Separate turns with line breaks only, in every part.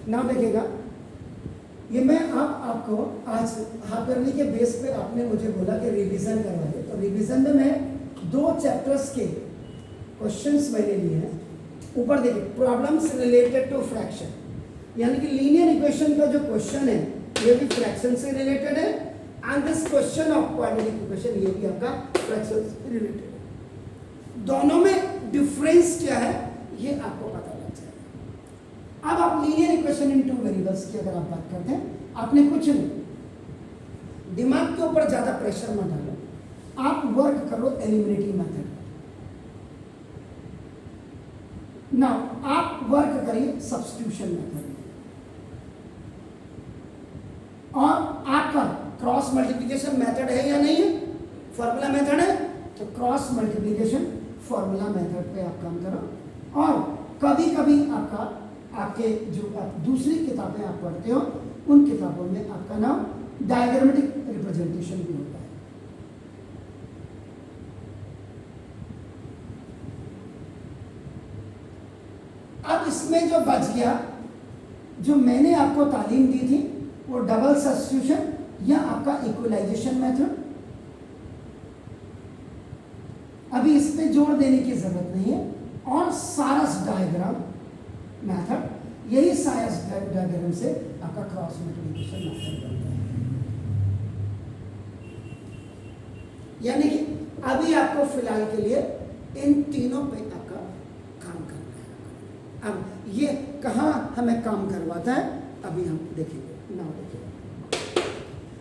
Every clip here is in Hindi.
नाउ देखिएगा, ये मैं आपको आज हाफ ईयरली के बेस पे आपने मुझे बोला कि रिवीजन करवाइए, तो रिवीजन में मैं 2 चैप्टर्स के क्वेश्चंस मैंने लिए हैं। ऊपर देखिए, प्रॉब्लम्स रिलेटेड टू फ्रैक्शन, यानी कि लीनियर इक्वेशन का जो क्वेश्चन है ये भी फ्रैक्शन से रिलेटेड है, and this question of quadratic equation ये भी आपका फ्रैक्शन से रिलेटेड है। दोनों में डिफरेंस क्या है ये आपको पता लग जाएगा। अब आप लीनियर इक्वेशन इन 2 वेरिएबल्स की अगर आप बात करते हैं, आपने कुछ नहीं, दिमाग के ऊपर ज्यादा प्रेशर मत डालो, आप वर्क करो एलिमिनेटिंग मेथड। नाउ आप वर्क करिए सब्स्टिट्यूशन मेथड, और आपका क्रॉस मल्टीप्लिकेशन मेथड है या नहीं है, फॉर्मूला मेथड है, तो क्रॉस मल्टीप्लिकेशन फॉर्मूला मेथड पे आप काम करो। और कभी कभी आपके जो आप दूसरी किताबें आप पढ़ते हो उन किताबों में आपका नाम डायग्रामेटिक रिप्रेजेंटेशन भी होता है। अब इसमें जो बच गया, जो मैंने आपको तालीम दी थी, वो डबल सब्स्टिट्यूशन या आपका इक्वलाइजेशन मेथड, अभी इस पे जोर देने की जरूरत नहीं है। और सारस डायग्राम मेथड, यही सारस डायग्राम से आपका क्रॉस मल्टीप्लिकेशन मेथड बनता है। यानी कि अभी आपको फिलहाल के लिए इन तीनों पे आपका काम करना है। अब ये कहाँ हमें काम करवाता है अभी हम देखेंगे। नाउ देखिए,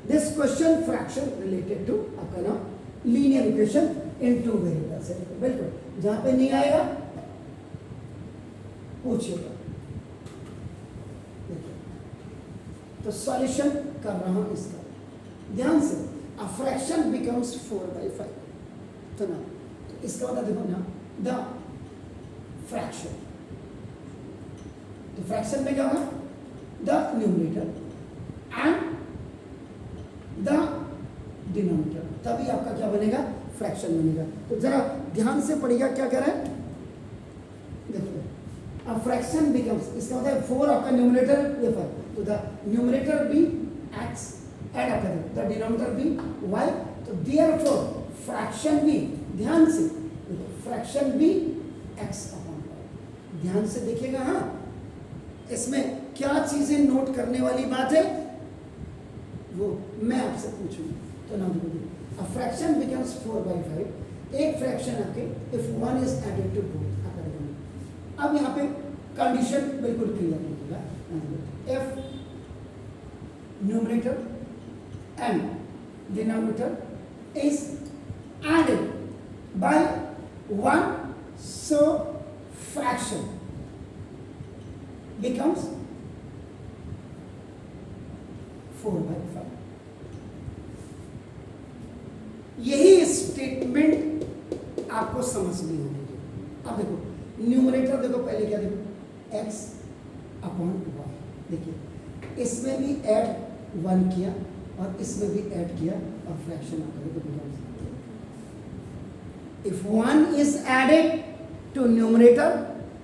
this question fraction related to आपका नाम लीनियर इक्वेशन इन 2 वेरिएबल्स है। बिल्कुल, जहां पे नहीं आएगा पूछिएगा। देखिए, तो सॉल्यूशन कर रहा हूं इसका, ध्यान से। अ फ्रैक्शन बिकम्स 4/5, तो ना, तो इसका मतलब देखो ना, द फ्रैक्शन, तो फ्रैक्शन में क्या होगा, the numerator and the denominator, तभी आपका क्या बनेगा, फ्रैक्शन बनेगा। तो जरा ध्यान से पढ़िएगा क्या कह रहा है। देखिए, अ फ्रैक्शन बिकम्स, इसका मतलब 4 आपका न्यूमरेटर ये 5, तो the numerator be x add आपका द डिनोमिनेटर बी y, तो देयरफॉर फ्रैक्शन बी, ध्यान से fraction be x upon y। ध्यान से देखिएगा, हाँ, इसमें क्या चीजें नोट करने वाली बात है वो मैं आपसे पूछूंगा। तो ना देखो, a fraction becomes 4/5, एक फ्रैक्शन आपके if 1 is added to both आपका देखो। अब यहाँ पे कंडीशन बिल्कुल क्लियर होगा, if numerator and denominator is added by 1, so fraction becomes 4/5। यही स्टेटमेंट आपको समझ नहीं आने की। अब देखो, न्यूमरेटर देखो, पहले क्या देखो, x अपॉन y, देखिए इसमें भी ऐड 1 किया और इसमें भी ऐड किया, और फ्रैक्शन आपका देखो, if 1 is added to numerator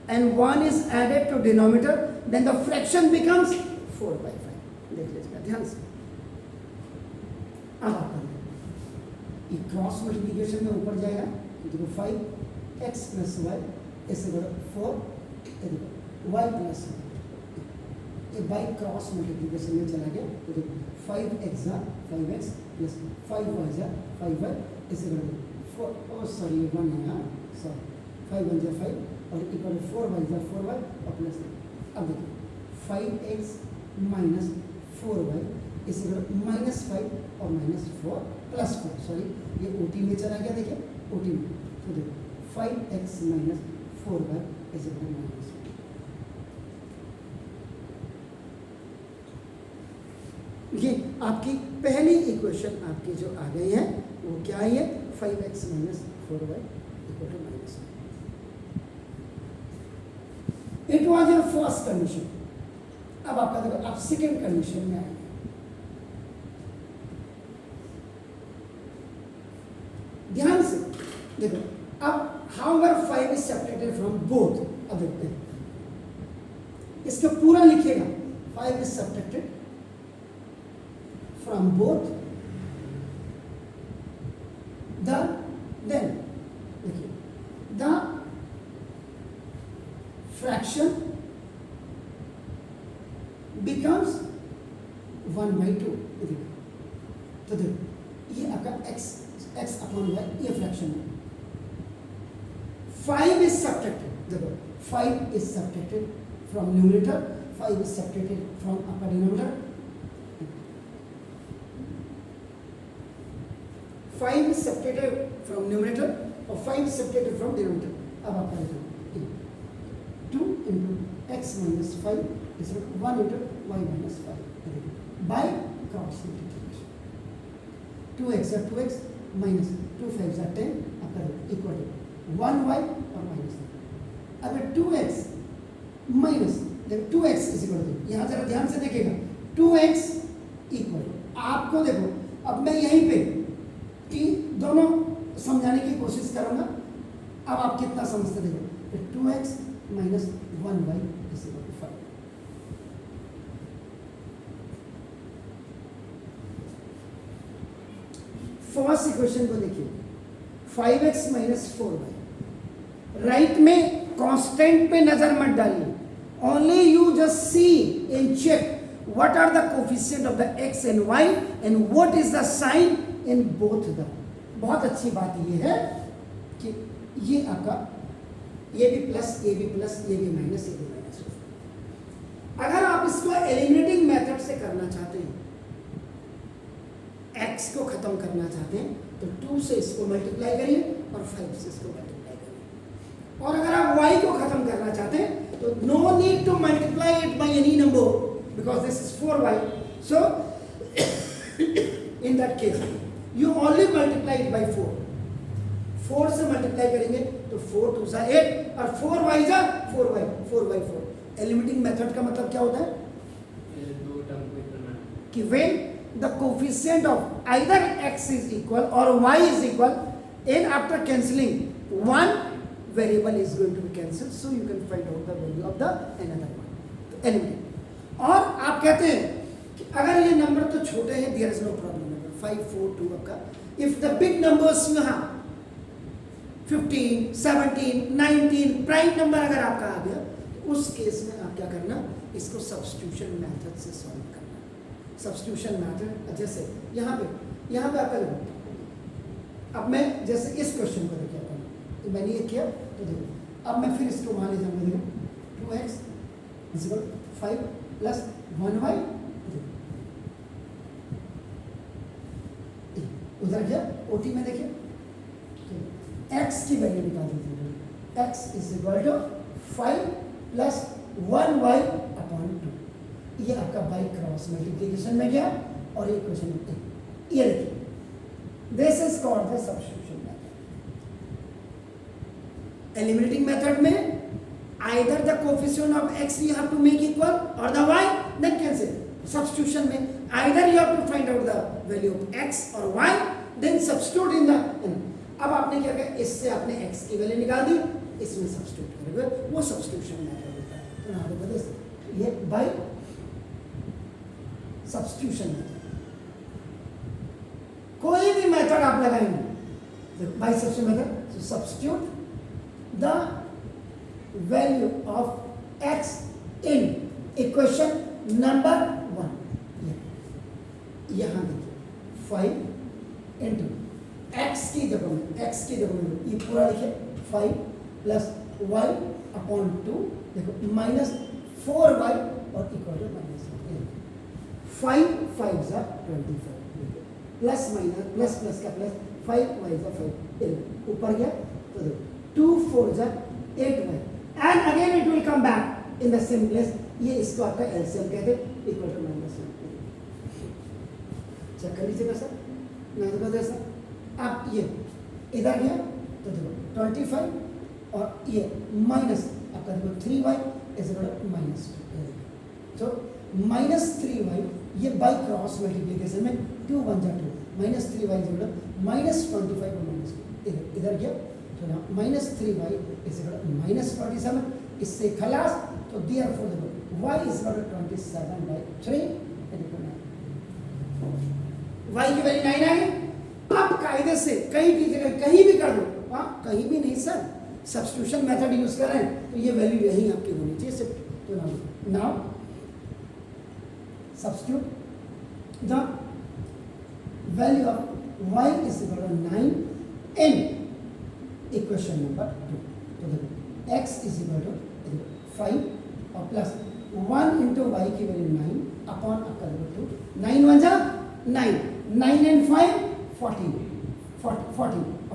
and 1 is added to denominator, then the fraction becomes 4/5। देख लीजिएगा ध्यान से। अब आपका ये क्रॉस मल्टीप्लिकेशन में ऊपर जाएगा, देखो 5x प्लस y इससे बड़ा 4, देखो y प्लस y, ये बाई क्रॉस मल्टीप्लिकेशन में चला गया, तो देखो 5x जा 5x प्लस 5y जा 5y इससे बड़ा 4, ओ सॉरी 1 है, सॉरी 5 1 जा 5 और इक्वल 4y जा 4y और प्लस। अब देखो 5x माइनस 4y इसी तरह -5 और -4 प्लस 4, सॉरी ये OT में चला गया, देखिए OT में, तो देखो 5x माइनस 4y इसी तरह -4। ये आपकी पहली इक्वेशन आपकी जो आ गई है वो क्या है, 5x minus 4y equal to -1। It was your first condition. अब आपका देखो, आप सेकेंड कंडीशन में आएंगे। ध्यान से देखो, अब however 5 is separated from both. अब देखते हैं, इसका पूरा लिखिएगा, 5 is subtracted from both the, then देखिए the fraction becomes 1/2। तो देखो ये आपका x अपॉन y ये फ्रैक्शन है। 5 is subtracted, देखो 5 is subtracted from numerator, 5 is subtracted from upper denominator, 5 is subtracted from numerator और 5 is subtracted from denominator। अब आपका देखो 2 into x minus 5 is 1 into y minus 5 by cross multiplication। 2x or 2x minus 2 5s are 10 equal to 1y और minus 1। अब 2x minus 2x is equal to, यहाँ जरा ध्यान से देखिएगा 2x equal to, आपको देखो अब मैं यहीं पे दोनों समझाने की कोशिश करूंगा, अब आप कितना समझते देखो 2x minus 1y is equal to 5। First equation को देखिए 5x minus 4y, राइट में कांस्टेंट पे नजर मत डालिए, only you just see and check what are the coefficient of the x and y and what is the sign in both the. बहुत अच्छी बात ये है कि ये आपका ये भी प्लस ये भी माइनस ये भी माइनस। अगर आप इसको एलिमिनेटिंग मेथड से करना चाहते हैं, x को खत्म करना चाहते हैं तो 2 से इसको मल्टीप्लाई करिए और 5 से इसको मल्टीप्लाई करिए। और अगर आप y को खत्म करना चाहते हैं तो no need to multiply it by any number because this is 4y। So in that case you only multiply it by 4। 4 से मल्टीप्लाई करेंगे तो 4 2 सा 8 और 4y जा 4y 4/4। एलिमिनेटिंग मेथड का मतलब क्या होता है कि when the coefficient of either x is equal or y is equal, and after cancelling one variable is going to be cancelled, so you can find out the value of the another one, तो eliminate। और आप कहते हैं कि अगर ये नंबर तो छोटे हैं there is no problem, 5 4 2 आपका, if the big numbers you have 15 17 19 prime number अगर आपका आ गया तो उस केस में आप क्या करना, इसको सब्स्टिट्यूशन मेथड से सॉल्व करना। सब्स्टिट्यूशन मेथड जैसे यहाँ पे आपका देखो, अब मैं जैसे इस क्वेश्चन को देखिए अपन तो मैंने ये किया तो देखो अब मैं फिर इसको वहाँ ले जाऊँगा, देखो 2x = 5 + 1y, उधर गया ओटी में देखिए x की वैल्यू निकाल दीजिए, x = 5 + 1y/2। ये आपका बाय क्रॉस मल्टीप्लिकेशन में गया और ये क्वेश्चन ये देखिए this is called the substitution method. Eliminating method में either the coefficient of x you have to make equal और the y then cancel. Substitution में either you have to find out the value of x और y then substitute in the. अब आपने क्या किया, इससे आपने x की वैल्यू निकाल दी, इसमें सब्स्टिट्यूट करोगे, वो सब्स्टिट्यूशन मेथड होता है। तो यहाँ पे बता ये बाय सब्स्टिट्यूशन मेथड। कोई भी मेथड आप लगाएंगे बाय सब्स्टिट्यूशन मेथड, तो substitute the value of x in equation number 1। यहां देखिए 5 इंटू x की जगह में ये पूरा लिखे 5 + y/2 देखो -4y और equal to -1। 5 5s are 25 plus minus plus plus का प्लस 5y = 5 ऊपर गया तो देखो 2 4s are 8y and again it will come back in the same place. ये इसको आपका एलसीएम कहते हैं इक्वल टू -1। चेक कर लीजिए कैसा मैं तो कहते ऐसा। अब ये इधर गया तो देखो 25 और ये माइनस आपका देखो 3y = -2। तो -3y ये बाय क्रॉस मल्टीप्लिकेशन में 2 1 जा 2 -3y = -25 और -2 इधर गया तो -3y = -27। इससे खलास तो देयरफॉर देखो y is equal to 27/3 y की वैल्यू 9 आ गई। आप कायदे से कहीं की जगह कहीं भी कर दो, हाँ कहीं भी नहीं सर, सब्स्टिट्यूशन मेथड यूज कर रहे हैं तो ये वैल्यू यही आपकी होनी चाहिए सिर्फ। तो now substitute the value of y is equal to 9 in equation number 2। तो देखो x इज इक्वल टू 5 और प्लस 1 इंटू y की वैल्यू 9 अपॉन आपका 2, 9 1 जा 9, 9 and 5 14 और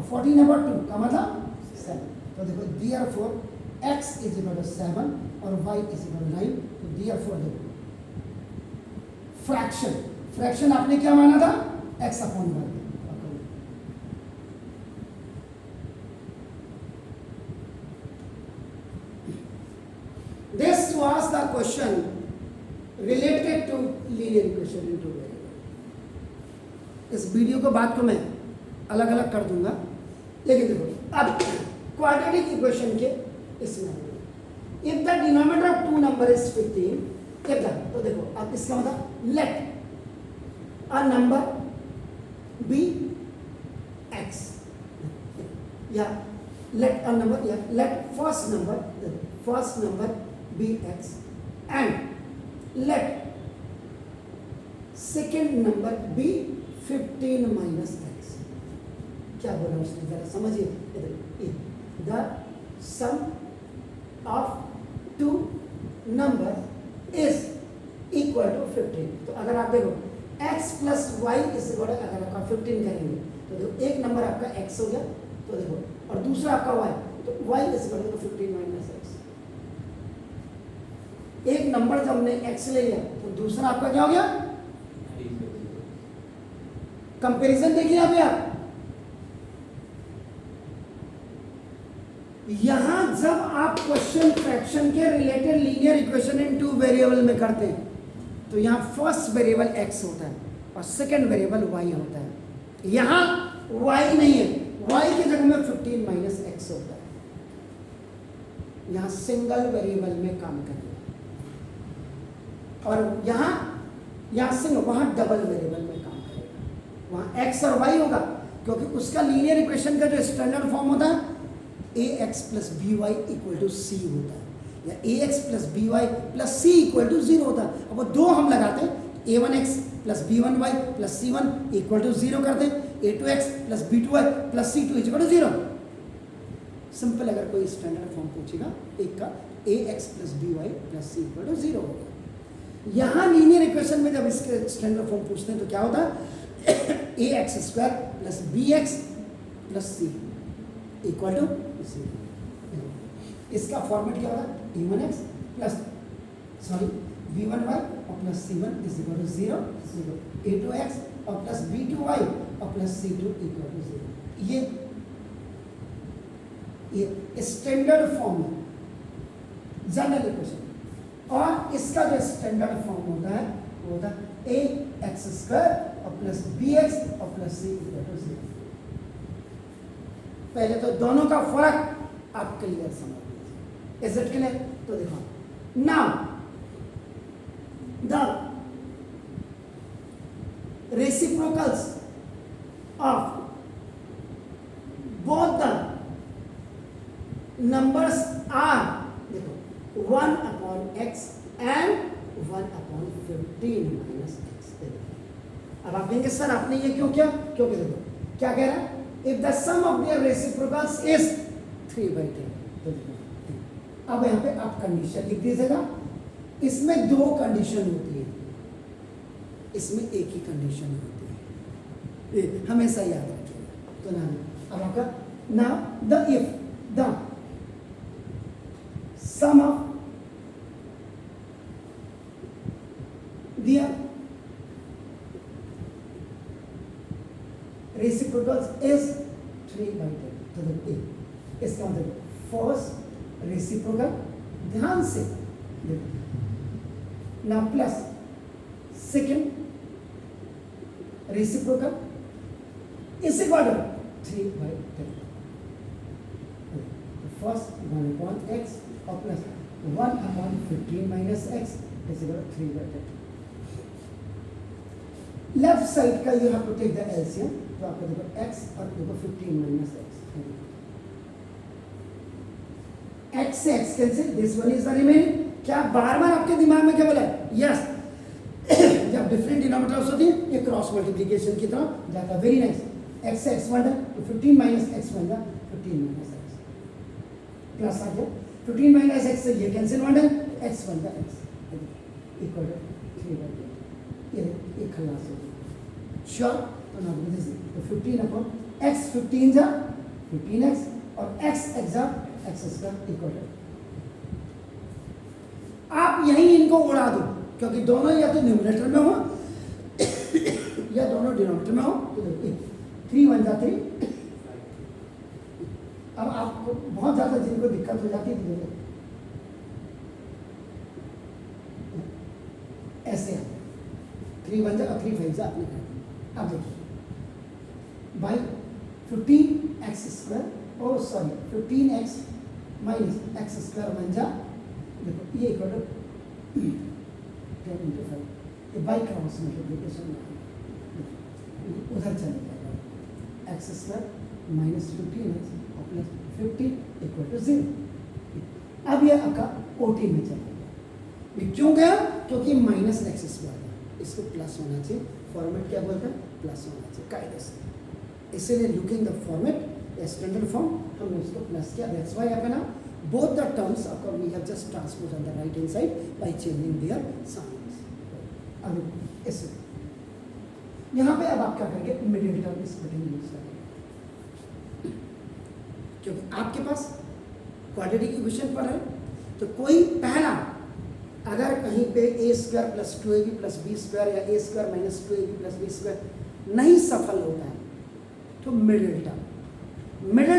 14 about 2 का मतलब 7। तो देखो therefore x is equal to 7 और y इज इक्वल टू 9। तो therefore देखो फ्रैक्शन आपने क्या माना था, x upon y। This was the question related to linear equation in two variables. इस वीडियो को बाद को मैं अलग अलग कर दूंगा, लेकिन देखो अब क्वाड्रेटिक इक्वेशन के इसमें if the denominator of two number is 15, if the, तो देखो अब इसका मतलब let a number be x या लेट अ नंबर या let first number be x and let second number be 15 minus x। क्या बोला उसने जरा समझिए। the sum of two number is equal to 15। तो अगर आप देखो x plus y इस अगर आपका 15 करेंगे तो देखो एक नंबर आपका x हो गया, तो देखो और दूसरा आपका y, तो y is equal to 15 minus x। एक नंबर जब हमने x ले लिया तो दूसरा आपका क्या हो गया, कंपैरिजन देखिए यहाँ पे आप, यहां जब आप क्वेश्चन फ्रैक्शन के related linear equation in two variable में करते हैं तो यहां फर्स्ट वेरिएबल x होता है और सेकंड वेरिएबल y होता है। यहां y नहीं है, y की जगह में 15 माइनस x होता है। यहां सिंगल वेरिएबल में काम करें और यहाँ सिंगल, वहाँ डबल वेरिएबल में काम करेगा। वहाँ x और y होगा क्योंकि उसका लीनियर इक्वेशन का जो स्टैंडर्ड फॉर्म होता है ax plus B Y equal to C होता है, या ax plus B Y plus C equal to 0 होता है। अब वो दो हम लगाते हैं, a1x plus b1y plus c1 equal to 0 करते हैं, a2x plus b2y plus c2 equal to 0। Simple, अगर कोई स्टैंडर्ड फॉर्म पूछेगा एक का ax plus B Y plus C equal to 0 होगा। यहाँ लीनियर इक्वेशन में जब इसके स्टैंडर्ड फॉर्म पूछते हैं तो क्या होता है, A X square plus B X plus C equal to C. इसका फॉर्मेट क्या होगा, A one X plus B one Y और plus C one is equal to 0, A two X और प्लस बी टू वाई और plus C two equal to 0। ये स्टैंडर्ड फॉर्म है जनरल इक्वेशन। और इसका जो स्टैंडर्ड फॉर्म होता है वो होता है ए एक्स स्क्वायर और प्लस बी एक्स और प्लस सी इक्वल टू 0। पहले तो दोनों का फर्क आप क्लियर समझ लीजिए। Is it clear? तो देखो now the reciprocals of both the numbers are, देखो 1 upon x and 1 upon 15 minus x। अब आप कहेंगे सर आपने ये क्यों किया, क्योंकि देखो क्या कह रहा है, if the sum of their reciprocals is 3/10। अब यहाँ पे आप कंडीशन लिख दीजिएगा। इसमें दो कंडीशन होती है, इसमें एक ही कंडीशन होती है, ये हमेशा याद रखिएगा। तो ना अब आपका ना the if the sum of their reciprocals is 3/10। तो देखो इसका मतलब फर्स्ट रेसिप्रोकल, ध्यान से देखो ना, plus second reciprocal is equal to 3/10। First 1 upon x और plus 1/15 minus X is equal to 3/10। Left side का you have to take the LCM, तो आपको देखो x और देखो 15 माइनस x, x से x cancel, this one is the remaining. क्या बार बार आपके दिमाग में क्या बोला है? यस जब डिफरेंट डिनोमिनेटर्स होती है ये क्रॉस मल्टीप्लिकेशन की तरह जाता है। Very nice. x से x बन तो 15 माइनस x बन गया 15 माइनस x प्लस आ गया 15 माइनस x से ये कैंसिल बन गया x बन गया x इक्वल टू 3/10। ये एक खलास हो गया। श्योर? तो ना दिस तो 15 अपॉन x 15 जा 15x और x जा x स्क्वायर इक्वल टू। आप यहीं इनको उड़ा दो क्योंकि दोनों या तो न्यूमरेटर में हो या दोनों डिनोमिनेटर में हो। तो देखिए 3 1 जा 3। अब आपको बहुत ज्यादा जिनको दिक्कत हो जाती है ऐसे 3 1 जा 3 5 जा आपने कर। अब देखिए by 15x square oh sorry 15x minus x square बन जा देखो ये इक्वल टू 10 into 5 ये बाई क्रॉस मल्टीप्लिकेशन उधर चले जाएगा x स्क्वायर माइनस 15x और प्लस 15 इक्वल टू 0। अब ये आपका OT में चलेगा। क्यों गया? क्योंकि माइनस एक्स स्क्वायर है, इसको प्लस होना चाहिए। फॉर्मेट क्या बोलता है? प्लस होना चाहिए कायदे से। इसीलिए looking the format standard form हमने उसको प्लस किया। दैट्स व्हाई आपका ना both the terms आपका we have just transposed on the right hand side by changing their signs। अब ऐसे यहाँ पे अब आप क्या करेंगे? मिडिल टर्म स्प्लिटिंग यूज करेंगे क्योंकि आपके पास क्वाड्रेटिक इक्वेशन पढ़ रहे हैं तो कोई पहला अगर कहीं पे a square plus 2ab plus B square या a square minus 2ab plus B square नहीं सफल होता है तो मिडिल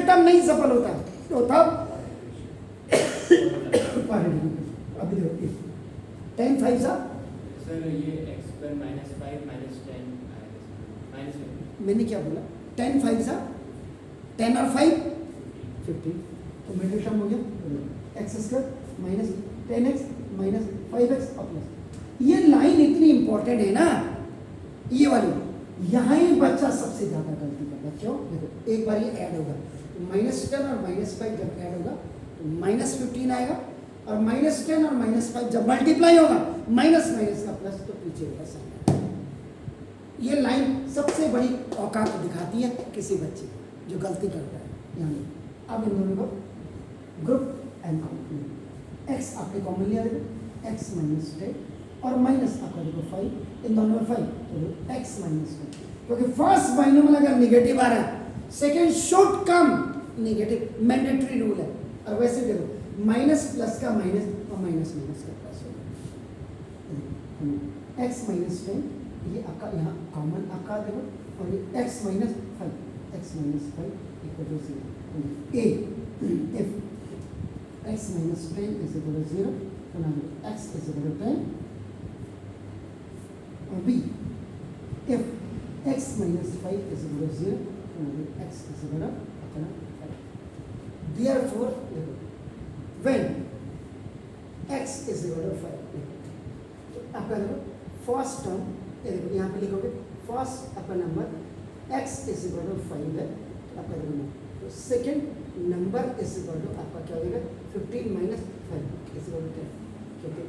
टर्म नहीं सफल होता है तो तब अभी देखो 10 5 सा
सर ये x square minus 5 minus 10 minus
मैंने क्या बोला? 10 5 सा 10 और 5 15 तो मिडिल टर्म हो गया x square minus 10x minus 5x और प्लस। ये लाइन इतनी इंपॉर्टेंट है ना ये वाली, यहाँ ही बच्चा सबसे ज्यादा गलती करता है। क्यों? देखो एक बार ये ऐड होगा -10 और -5 जब ऐड होगा तो -15 आएगा और -10 और -5 जब मल्टीप्लाई होगा माइनस का प्लस तो पीछे होगा साइन। ये लाइन सबसे बड़ी औकात दिखाती है किसी बच्चे जो गलती करता है। यहाँ अब इन दोनों को ग्रुप एंड x आपने कॉमन लिया देखो x माइनस 10 और माइनस आपका देखो 5 इन दोनों में 5 तो x माइनस 1 क्योंकि फर्स्ट बाइनोमियल अगर निगेटिव आ रहा है second should come negative mandatory rule है। और वैसे देखो माइनस प्लस का माइनस और माइनस का प्लस होगा। x माइनस 10 ये आपका यहाँ कॉमन आपका देखो और ये x minus 5 equal to 0 a if x minus 10 is equal to 0 तो now x is equal to 10 और b if x minus 5 is equal to 0 तो now x is equal to 5। therefore when x is equal to 5 तो आपका देखो फर्स्ट टर्म यहाँ पे लिखोगे फर्स्ट आपका number x is equal to 5 है तो आपका देखो तो second number is equal to आपका क्या हो जाएगा 15 माइनस 5 इज इक्वल टू 10 क्योंकि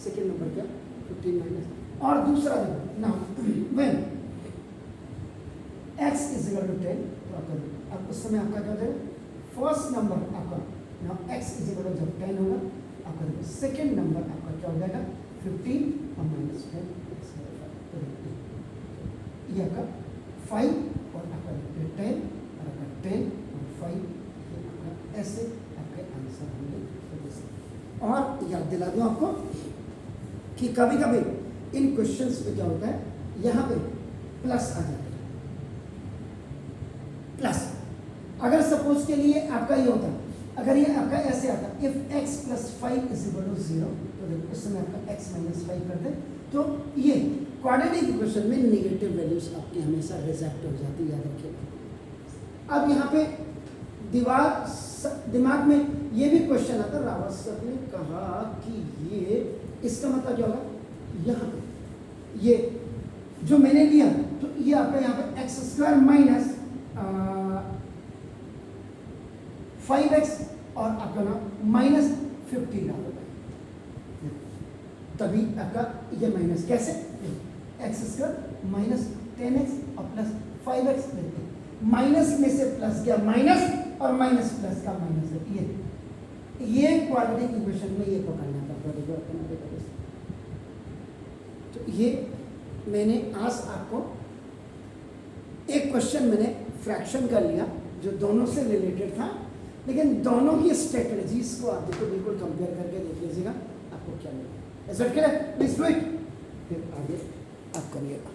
सेकेंड नंबर क्या 15 माइनस और दूसरा देखो now when x is equal to 10 तो आपका अब उस समय आपका क्या हो जाएगा फर्स्ट नंबर आपका now x is equal to जब 10 होगा आपका देखो सेकेंड नंबर आपका क्या हो जाएगा 15 और माइनस 10 ये आपका 5 और आपका 10 और आपका 10 और 5 ऐसे आपके आंसर होंगे। और याद दिला दूं आपको कि कभी कभी इन क्वेश्चंस पे क्या होता है यहाँ पे प्लस आ जाता है। प्लस अगर सपोज के लिए आपका ये होता अगर ये आपका ऐसे आता if x plus 5 is equal to 0 तो देखो उस समय आपका x माइनस 5 करते तो ये क्वाड्रेटिक इक्वेशन में नेगेटिव वैल्यूज आपकी हमेशा रिजेक्ट हो जाती है, याद रखिए। अब यहाँ पे दिमाग में ये भी क्वेश्चन आता, रावत सर ने कहा कि ये इसका मतलब क्या होगा, यहाँ पे ये जो मैंने लिया तो ये आपका यहाँ पे एक्स स्क्वायर माइनस 5x और आपका ना माइनस 50 डालोगे, तभी आपका ये माइनस कैसे, एक्स स्क्वायर माइनस 10x और प्लस 5x लेते हैं, माइनस में से प्लस गया माइनस और माइनस प्लस का माइनस है, ये क्वाड्रेटिक इक्वेशन में ये पकड़ना था। तो ये मैंने आज आपको एक क्वेश्चन मैंने फ्रैक्शन कर लिया जो दोनों से रिलेटेड था, लेकिन दोनों की स्ट्रेटजीज को आप देखो बिल्कुल कंपेयर करके देख लीजिएगा आपको क्या मिलेगा। प्लीज डू इट, फिर आगे आप करिएगा।